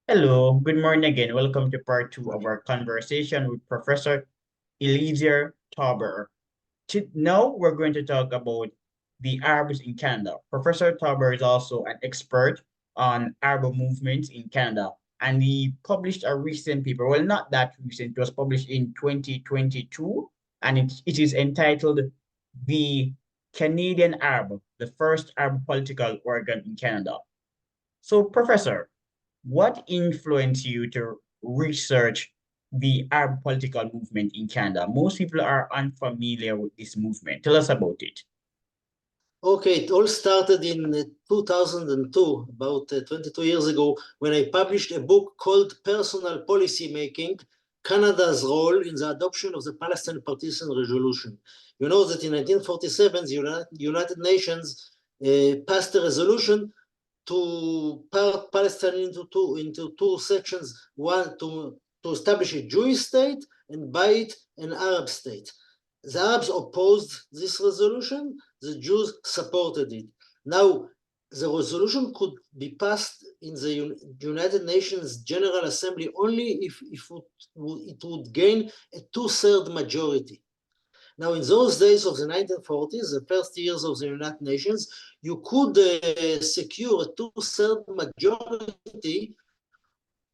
Hello, good morning again. Welcome to part two of our conversation with Professor Eliezer Tauber. Now we're going to talk about the Arabs in Canada. Professor Tauber is also an expert on Arab movements in Canada, and he published a recent paper. Well, not that recent, it was published in 2022, and it is entitled The Canadian Arab, the first Arab political organ in Canada. So, Professor, what influenced you to research the Arab political movement in Canada? Most people are unfamiliar with this movement. Tell us about it. Okay, it all started in 2002, about 22 years ago, when I published a book called Personal Policy Making, Canada's Role in the Adoption of the Palestinian Partition Resolution. You know that in 1947, the United Nations passed a resolution to part Palestine into two sections, one to establish a Jewish state and by it an Arab state. The Arabs opposed this resolution, the Jews supported it. Now, the resolution could be passed in the United Nations General Assembly only if it would gain a two-thirds majority. Now, in those days of the 1940s, the first years of the United Nations, you could secure a two-thirds majority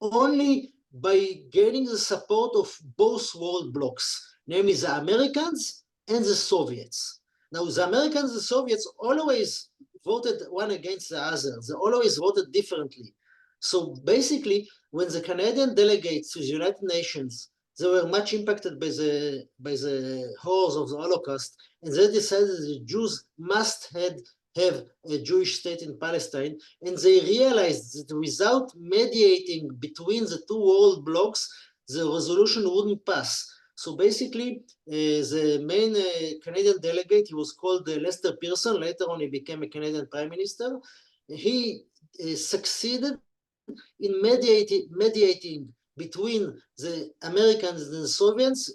only by gaining the support of both world blocs, namely the Americans and the Soviets. Now, the Americans and the Soviets always voted one against the other. They always voted differently. So basically, when the Canadian delegates to the United Nations, they were much impacted by the horrors of the Holocaust, and they decided the Jews must have a Jewish state in Palestine, and they realized that without mediating between the two world blocs, the resolution wouldn't pass. So basically, the main Canadian delegate, he was called Lester Pearson. Later on, he became a Canadian Prime Minister. He succeeded in mediating between the Americans and the Soviets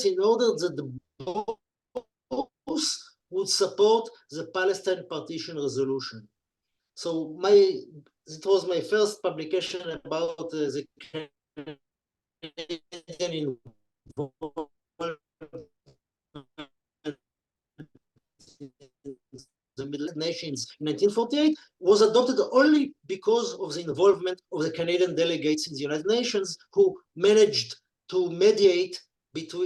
in order that both would support the Palestine partition resolution. So it was my first publication about the Canadian involvement the Middle Nations in 1948 was adopted only because of the involvement of the Canadian delegates in the United Nations who managed to mediate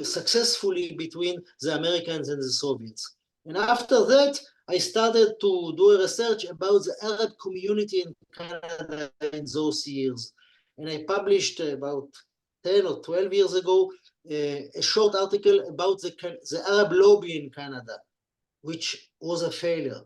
successfully between the Americans and the Soviets. And after that, I started to do a research about the Arab community in Canada in those years. And I published about 10 or 12 years ago a short article about the Arab lobby in Canada, which was a failure.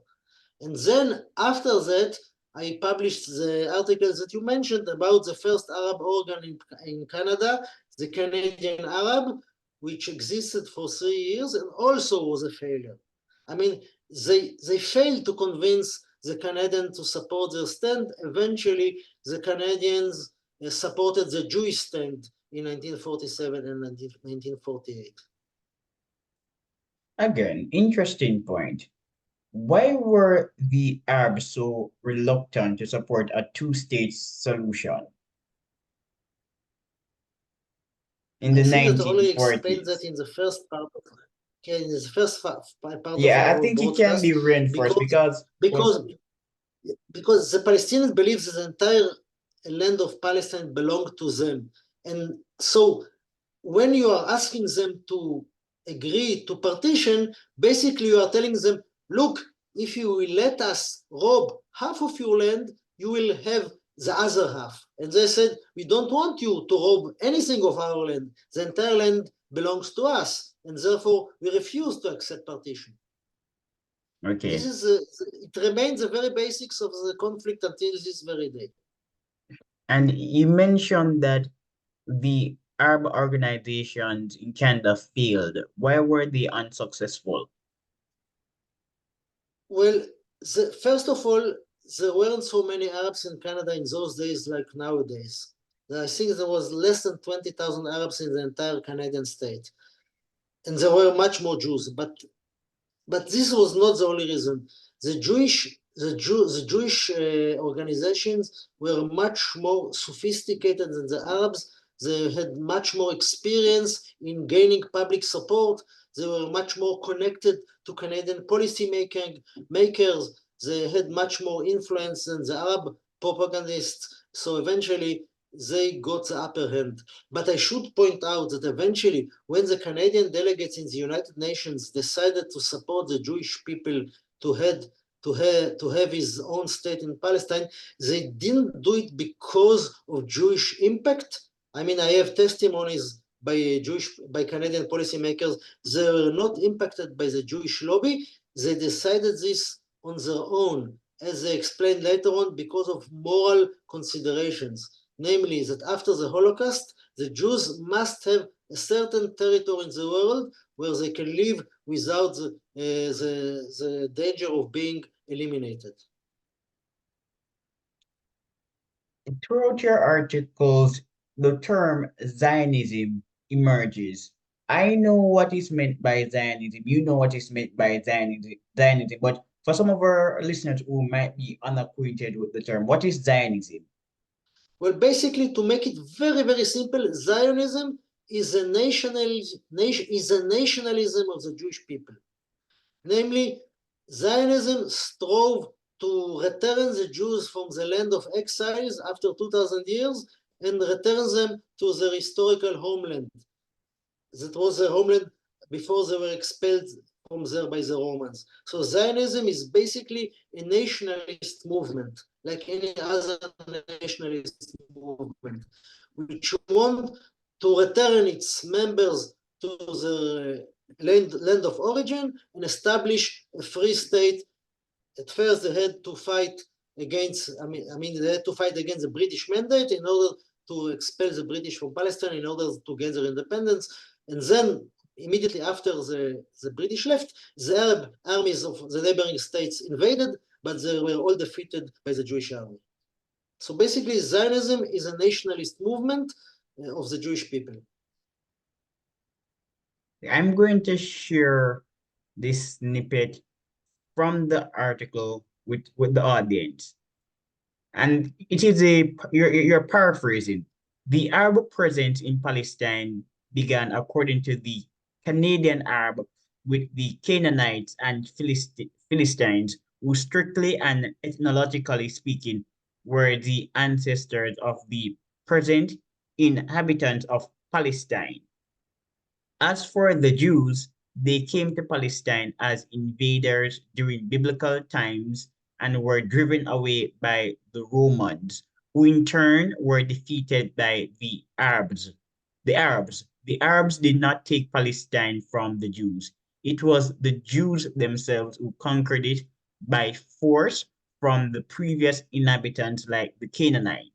And then after that, I published the articles that you mentioned about the first Arab organ in Canada, the Canadian Arab, which existed for 3 years and also was a failure. I mean, they failed to convince the Canadians to support their stand. Eventually, the Canadians supported the Jewish stand in 1947 and 1948. Again, interesting point. Why were the Arabs so reluctant to support a two-state solution in the I think that I already explained 1940s? that in the first part of Yeah, I our think it can broadcast, be reinforced because, well, because because the Palestinians believe that the entire land of Palestine belonged to them. And so when you are asking them to agree to partition, basically you are telling them, look, if you will let us rob half of your land, you will have the other half. And they said, we don't want you to rob anything of our land. The entire land belongs to us. And therefore, we refuse to accept partition. okay. It remains the very basics of the conflict until this very day. And you mentioned that the Arab organizations in Canada failed. Why were they unsuccessful? Well, first of all, there weren't so many Arabs in Canada in those days like nowadays. I think there was less than 20,000 Arabs in the entire Canadian state. And there were much more Jews. But this was not the only reason. The Jewish the Jewish organizations were much more sophisticated than the Arabs. They had much more experience in gaining public support. They were much more connected to Canadian policy makers. They had much more influence than the Arab propagandists. So eventually they got the upper hand. But I should point out that eventually when the Canadian delegates in the United Nations decided to support the Jewish people to have his own state in Palestine, they didn't do it because of Jewish impact. I mean, I have testimonies by Canadian policymakers. They were not impacted by the Jewish lobby. They decided this on their own, as they explained later on, because of moral considerations, namely that after the Holocaust, the Jews must have a certain territory in the world where they can live without the danger of being eliminated. Throughout your articles, the term Zionism emerges. I know what is meant by Zionism. You know what is meant by Zionism. But for some of our listeners who might be unacquainted with the term, what is Zionism? Well, basically, to make it very, very simple, Zionism is a nationalism of the Jewish people. Namely, Zionism strove to return the Jews from the land of exiles after 2,000 years and return them to their historical homeland. That was their homeland before they were expelled from there by the Romans. So Zionism is basically a nationalist movement, like any other nationalist movement, which want to return its members to the land of origin and establish a free state. At first, they had to fight against, they had to fight against the British mandate in order to expel the British from Palestine in order to gain their independence. And then, immediately after the British left, the Arab armies of the neighboring states invaded, but they were all defeated by the Jewish army. So basically, Zionism is a nationalist movement of the Jewish people. I'm going to share this snippet from the article with the audience. And it is you're paraphrasing. The Arab presence in Palestine began according to the Canadian Arab with the Canaanites and Philistines, who strictly and ethnologically speaking were the ancestors of the present inhabitants of Palestine. As for the Jews, they came to Palestine as invaders during biblical times and were driven away by the Romans, who in turn were defeated by the Arabs. The Arabs did not take Palestine from the Jews. It was the Jews themselves who conquered it by force from the previous inhabitants like the Canaanites.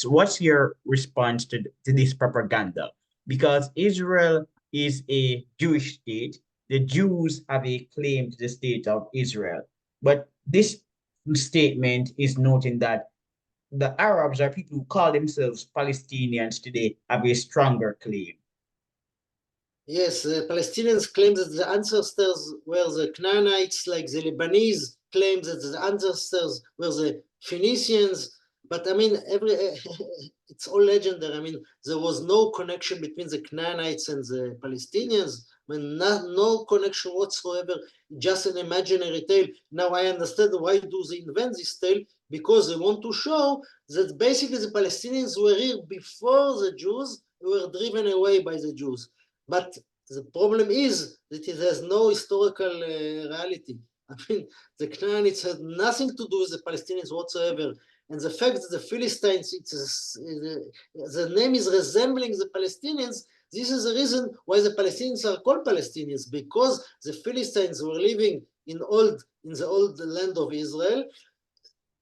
What's your response to this propaganda? Because Israel is a Jewish state, the Jews have a claim to the state of Israel. But this statement is noting that the Arabs are people who call themselves Palestinians today have a stronger claim. Yes, the Palestinians claim that the ancestors were the Canaanites, like the Lebanese claim that the ancestors were the Phoenicians. But I mean, it's all legendary. I mean, there was no connection between the Canaanites and the Palestinians. I mean, no connection whatsoever, just an imaginary tale. Now I understand why do they invent this tale, because they want to show that basically the Palestinians were here before the Jews were driven away by the Jews. But the problem is that it has no historical reality. I mean, the Canaanites had nothing to do with the Palestinians whatsoever. And the fact that the Philistines, the name is resembling the Palestinians, this is the reason why the Palestinians are called Palestinians, because the Philistines were living in the old land of Israel.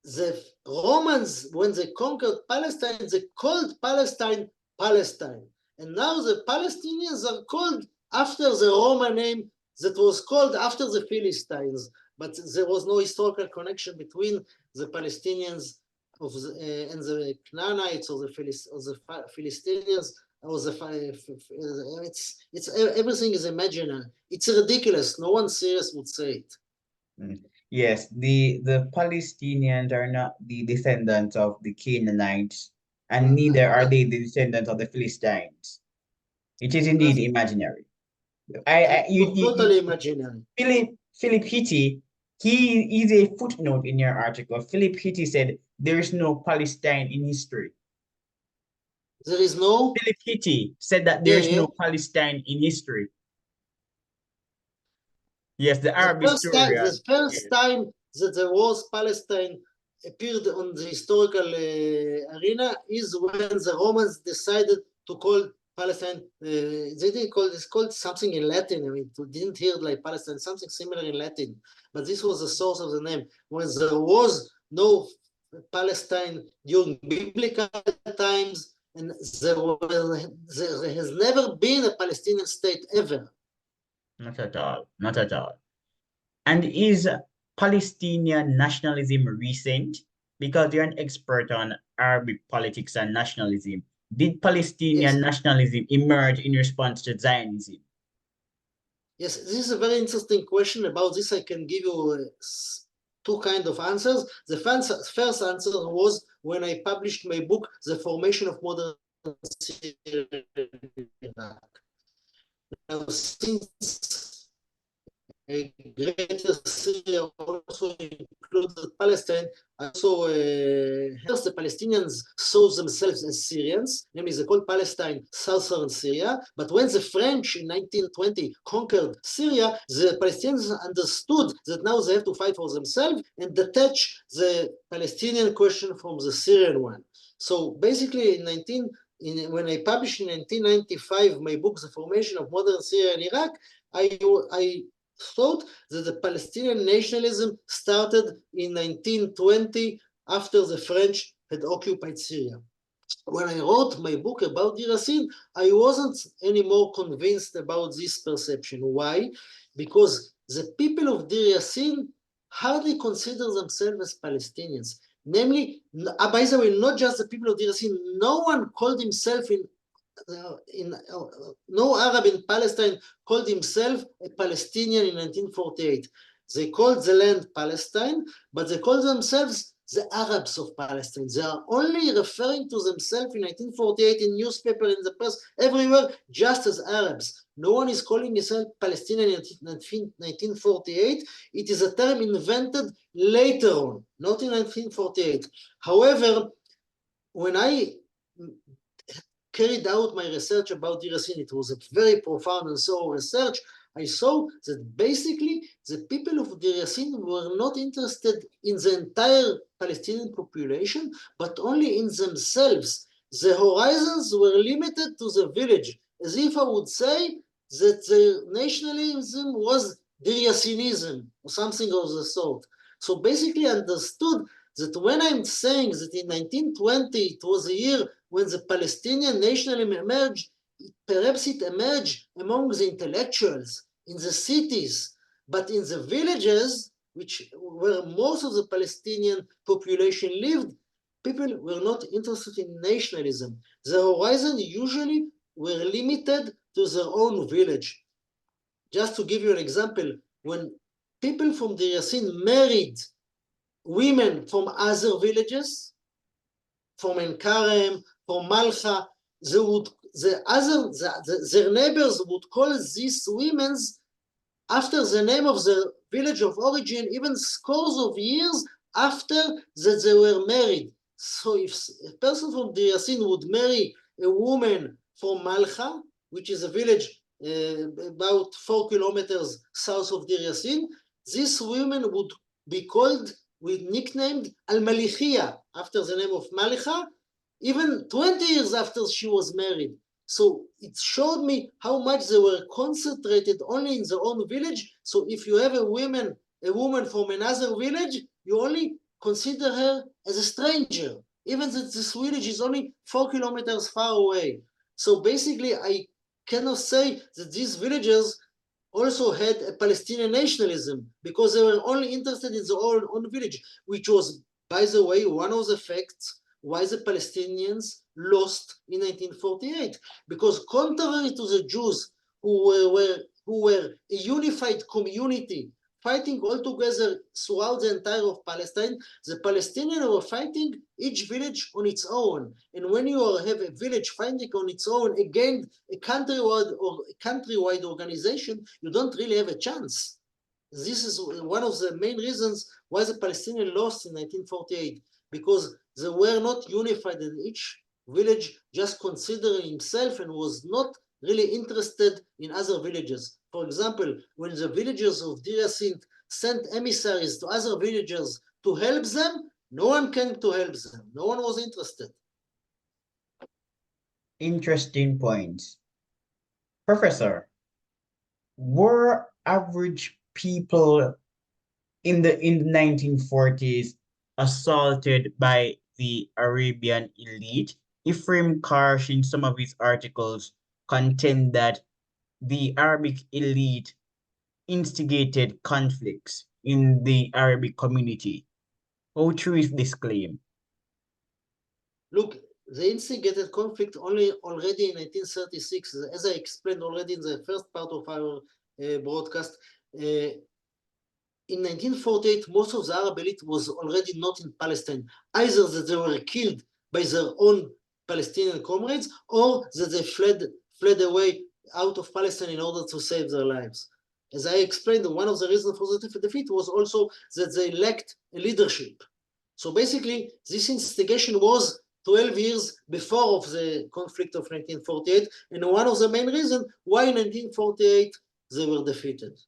The Romans, when they conquered Palestine, they called Palestine Palestine. And now the Palestinians are called after the Roman name that was called after the Philistines. But there was no historical connection between the Palestinians and the Canaanites or the Philistines. Or it's everything is imaginary. It's ridiculous. No one serious would say it. Yes, the Palestinians are not the descendants of the Canaanites, and neither are they the descendants of the Philistines. It is indeed That's imaginary. I totally imaginary. Philip Hitti, he is a footnote in your article. Philip Hitti said there is no Palestine in history. There is no, Philip Hitti said that there yeah, is yeah. no Palestine in history. Yes, the Arab historian. The first Yes, time that there was Palestine appeared on the historical arena is when the Romans decided to call Palestine. They didn't call it's called something in Latin. I mean, we didn't hear like Palestine, something similar in Latin, but this was the source of the name. When there was no Palestine during biblical times, and there has never been a Palestinian state ever. not at all, not at all. And is Palestinian nationalism recent? Because you're an expert on Arabic politics and nationalism. Did Palestinian Yes. nationalism emerge in response to Zionism? Yes, this is a very interesting question. About this, I can give you two kind of answers. The first answer was when I published my book, The Formation of Modern Iraq. Now, since a greater Syria also included Palestine, also first the Palestinians saw themselves as Syrians, namely they called Palestine southern Syria. But when the French in 1920 conquered Syria, the Palestinians understood that now they have to fight for themselves and detach the Palestinian question from the Syrian one. So basically, when I published in 1995 my book, The Formation of Modern Syria and Iraq, I thought that the Palestinian nationalism started in 1920 after the French had occupied Syria. When I wrote my book about Deir Yassin, I wasn't anymore convinced about this perception. Why? Because the people of Deir Yassin hardly consider themselves as Palestinians. Namely, by the way, not just the people of Deir Yassin, no one called himself no Arab in Palestine called himself a Palestinian in 1948. They called the land Palestine, but they called themselves the Arabs of Palestine. They are only referring to themselves in 1948 in newspaper, in the press, everywhere, just as Arabs. No one is calling himself Palestinian in 1948. It is a term invented later on, not in 1948. However, when I carried out my research about Deir Yassin, it was a very profound and thorough research. I saw that basically the people of Deir Yassin were not interested in the entire Palestinian population, but only in themselves. The horizons were limited to the village, as if I would say that the nationalism was Deir Yassinism or something of the sort. So basically understood that when I'm saying that in 1920 it was a year when the Palestinian nationalism emerged, perhaps it emerged among the intellectuals in the cities, but in the villages, where most of the Palestinian population lived, people were not interested in nationalism. The horizon usually were limited to their own village. Just to give you an example, when people from Deir Yassin married women from other villages, from En-Karem, from Malcha, their neighbors would call these women after the name of the village of origin, even scores of years after that they were married. So if a person from Deir Yassin would marry a woman from Malcha, which is a village about 4 kilometers south of Deir Yassin, this woman would be called, nicknamed Al-Malichia, after the name of Malicha, even 20 years after she was married. So it showed me how much they were concentrated only in their own village. So if you have a woman from another village, you only consider her as a stranger, even that this village is only 4 kilometers far away. So basically, I cannot say that these villagers also had a Palestinian nationalism because they were only interested in their own village, which was, by the way, one of the facts why the Palestinians lost in 1948. Because contrary to the Jews who were a unified community fighting all together throughout the entire of Palestine. The Palestinians were fighting each village on its own. And when you have a village fighting on its own against a countrywide organization, you don't really have a chance. This is one of the main reasons why the Palestinians lost in 1948, because they were not unified in each village, just considering himself, and was not really interested in other villages. For example, when the villagers of Deir Yassin sent emissaries to other villagers to help them, no one came to help them. No one was interested. Interesting points. Professor, were average people in the 1940s assaulted by the Arabian elite? Ephraim Karsh, in some of his articles, contend that the Arabic elite instigated conflicts in the Arabic community. How true is this claim? Look, they instigated conflict already in 1936, as I explained already in the first part of our broadcast. In 1948, most of the Arab elite was already not in Palestine, either that they were killed by their own Palestinian comrades, or that they fled away out of Palestine in order to save their lives. As I explained, one of the reasons for the defeat was also that they lacked a leadership. So basically, this instigation was 12 years before of the conflict of 1948, and one of the main reasons why in 1948 they were defeated.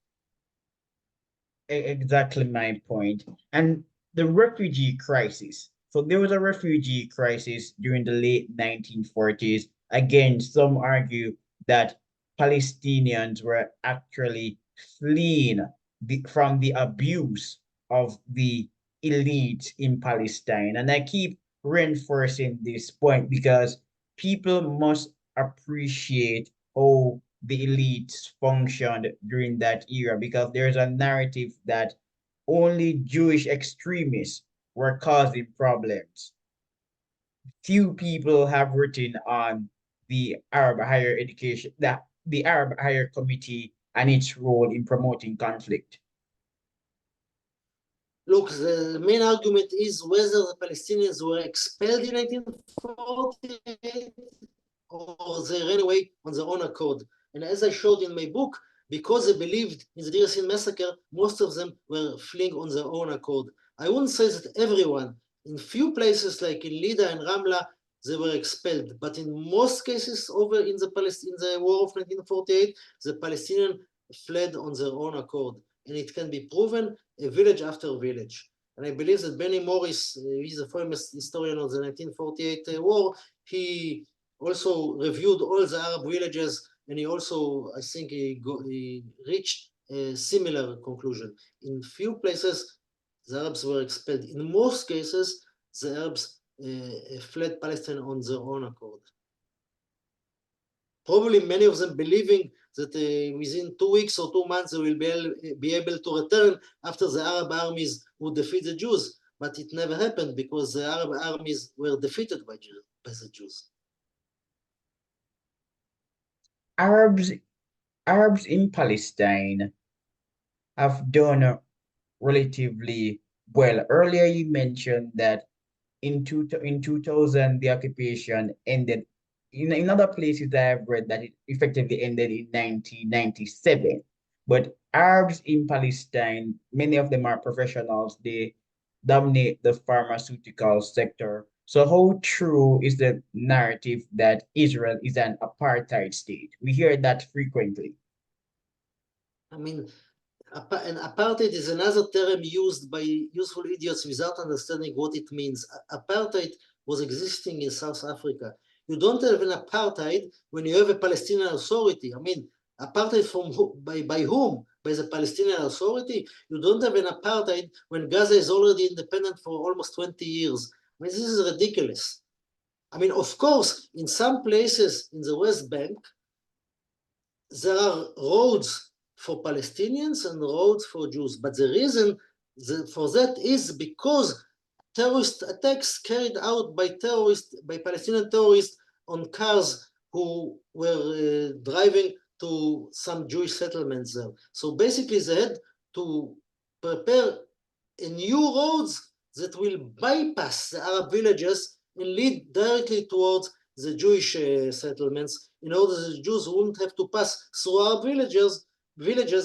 Exactly my point. And the refugee crisis. So there was a refugee crisis during the late 1940s. Again, some argue that Palestinians were actually fleeing from the abuse of the elite in Palestine. And I keep reinforcing this point because people must appreciate how the elites functioned during that era, because there's a narrative that only Jewish extremists were causing problems. Few people have written on the Arab higher education, the Arab higher committee and its role in promoting conflict. Look, the main argument is whether the Palestinians were expelled in 1948 or they ran away on their own accord. And as I showed in my book, because they believed in the Deir Yassin massacre, most of them were fleeing on their own accord. I wouldn't say that everyone. In few places, like in Lida and Ramla, they were expelled. But in most cases over in the war of 1948, the Palestinians fled on their own accord. And it can be proven village after village. And I believe that Benny Morris, he's a famous historian of the 1948 war, he also reviewed all the Arab villages, and he also, I think, he reached a similar conclusion. In few places, the Arabs were expelled. In most cases, the Arabs fled Palestine on their own accord. Probably many of them believing that within 2 weeks or 2 months they will be able to return after the Arab armies would defeat the Jews. But it never happened because the Arab armies were defeated by the Jews. Arabs in Palestine have done relatively well. Earlier, you mentioned that in 2000, the occupation ended. In other places, I have read that it effectively ended in 1997. But Arabs in Palestine, many of them are professionals. They dominate the pharmaceutical sector. So how true is the narrative that Israel is an apartheid state? We hear that frequently. I mean, and apartheid is another term used by useful idiots without understanding what it means. Apartheid was existing in South Africa. You don't have an apartheid when you have a Palestinian Authority. I mean, apartheid by whom? By the Palestinian Authority? You don't have an apartheid when Gaza is already independent for almost 20 years. I mean, this is ridiculous. I mean, of course, in some places in the West Bank, there are roads for Palestinians and roads for Jews. But the reason for that is because terrorist attacks carried out by Palestinian terrorists on cars who were driving to some Jewish settlements there. So basically they had to prepare a new roads that will bypass the Arab villages and lead directly towards the Jewish settlements, in order that the Jews wouldn't have to pass through Arab villages,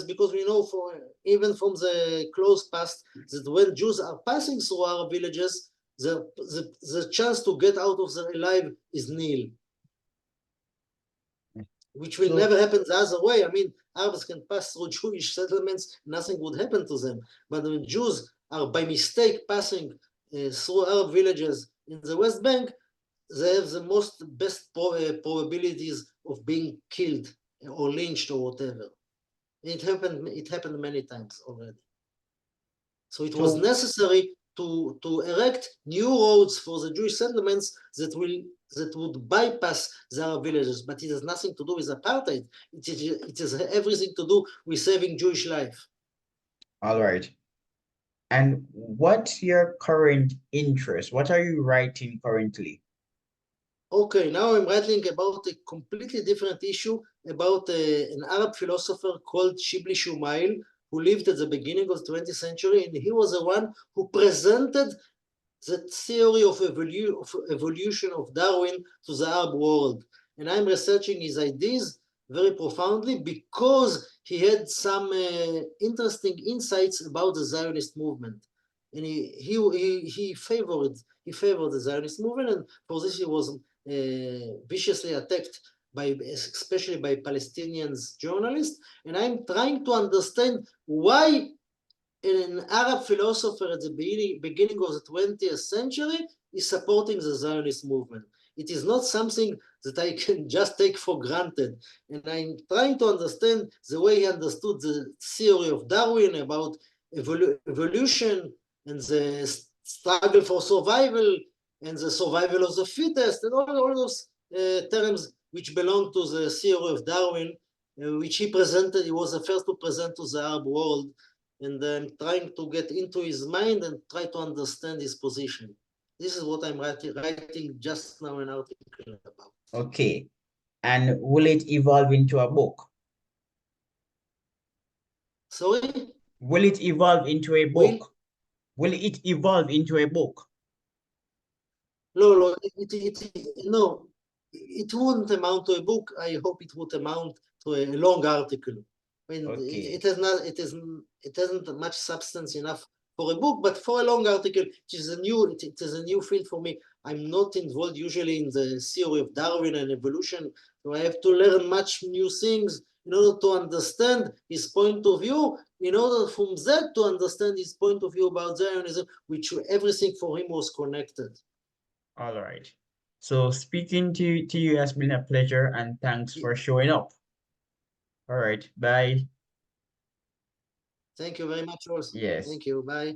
because we know even from the close past that when Jews are passing through Arab villages, the chance to get out of there alive is nil, which will never happen the other way. I mean, Arabs can pass through Jewish settlements, nothing would happen to them. But when Jews are by mistake passing through Arab villages in the West Bank, they have the best probabilities of being killed or lynched or whatever. It happened many times already. So it was necessary to erect new roads for the Jewish settlements that would bypass their villages, but it has nothing to do with apartheid. It has everything to do with saving Jewish life. All right. And what's your current interest? What are you writing currently? Okay, now I'm writing about a completely different issue, about an Arab philosopher called Shibli Shumail, who lived at the beginning of the 20th century, and he was the one who presented the theory of evolution of Darwin to the Arab world. And I'm researching his ideas very profoundly because he had some interesting insights about the Zionist movement. And he favored the Zionist movement, and for this he was viciously attacked especially by Palestinians journalists. And I'm trying to understand why an Arab philosopher at the beginning of the 20th century is supporting the Zionist movement. It is not something that I can just take for granted. And I'm trying to understand the way he understood the theory of Darwin about evolution and the struggle for survival and the survival of the fittest, and all those terms which belong to the theory of Darwin, which he presented. He was the first to present to the Arab world. And I'm trying to get into his mind and try to understand his position. This is what I'm writing just now an article about. Okay. And will it evolve into a book? Sorry? Will it evolve into a book? Will it evolve into a book? No, it wouldn't amount to a book. I hope it would amount to a long article. I mean, it hasn't much substance enough for a book, but for a long article, it is a new field for me. I'm not involved usually in the theory of Darwin and evolution, so I have to learn much new things in order to understand his point of view, in order from that to understand his point of view about Zionism, which everything for him was connected. All right. So speaking to you has been a pleasure, and thanks for showing up. All right. Bye. Thank you very much, also. Yes. Thank you. Bye.